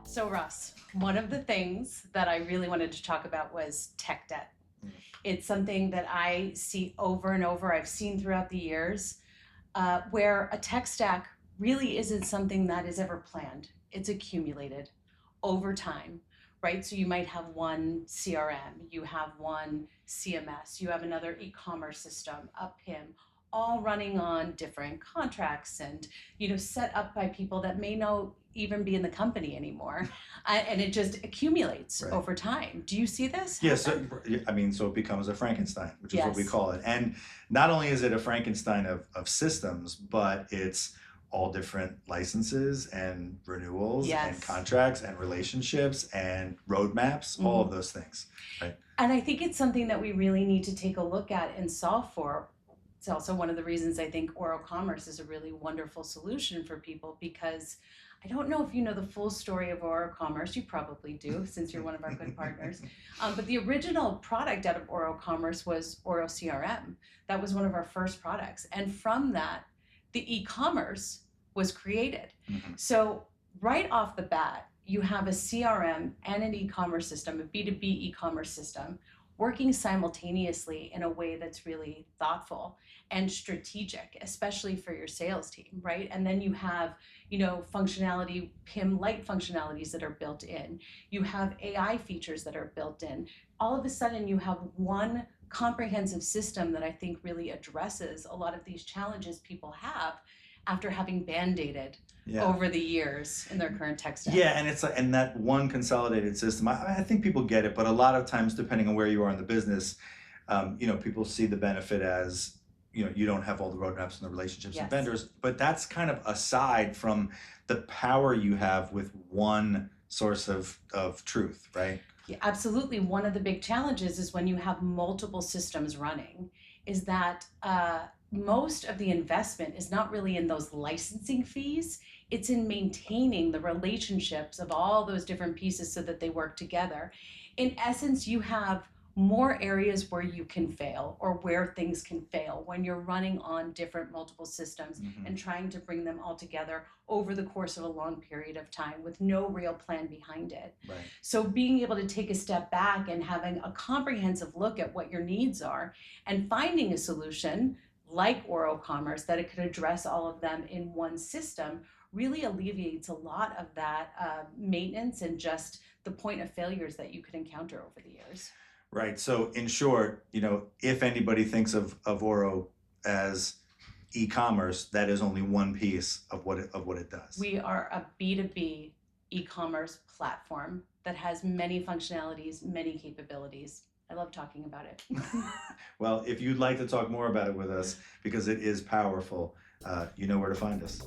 So Russ, one of the things that I really wanted to talk about was tech debt. It's something that I see over and over. I've seen throughout the years where a tech stack really isn't something that is ever planned. It's accumulated over time, right? So you might have one CRM, you have one CMS, you have another e-commerce system, a PIM, all running on different contracts and set up by people that may not even be in the company anymore, and it just accumulates over time. Do you see this? Yes, so it becomes a Frankenstein, which is what we Yes. call it. And not only is it a Frankenstein of systems, but it's all different licenses and renewals and contracts and relationships and roadmaps, all of those things, right? And I think it's something that we really need to take a look at and solve for. It's also one of the reasons I think OroCommerce is a really wonderful solution for people, because I don't know if you know the full story of OroCommerce. You probably do, since you're one of our good partners. But the original product out of OroCommerce was OroCRM. That was one of our first products. And from that, the e-commerce was created. So right off the bat, you have a CRM and an e-commerce system, a B2B e-commerce system, working simultaneously in a way that's really thoughtful and strategic, especially for your sales team, right? And then you have, functionality, PIM light functionalities that are built in. You have AI features that are built in. All of a sudden, you have one comprehensive system that I think really addresses a lot of these challenges people have after having band-aided over the years in their current tech stack. Yeah, and it's and that one consolidated system. I think people get it, but a lot of times, depending on where you are in the business, people see the benefit as you don't have all the roadmaps and the relationships and vendors. But that's kind of aside from the power you have with one source of truth, right? Yeah, absolutely. One of the big challenges is when you have multiple systems running, is that most of the investment is not really in those licensing fees. It's in maintaining the relationships of all those different pieces so that they work together. In essence, you have more areas where you can fail, or where things can fail when you're running on different multiple systems and trying to bring them all together over the course of a long period of time with no real plan behind it. Right. So being able to take a step back and having a comprehensive look at what your needs are and finding a solution like OroCommerce that it could address all of them in one system really alleviates a lot of that maintenance and just the point of failures that you could encounter over the years. Right. So in short, if anybody thinks of Oro as e-commerce, that is only one piece of what it does. We are a B2B e-commerce platform that has many functionalities, many capabilities. I love talking about it. Well, if you'd like to talk more about it with us, because it is powerful, you know where to find us.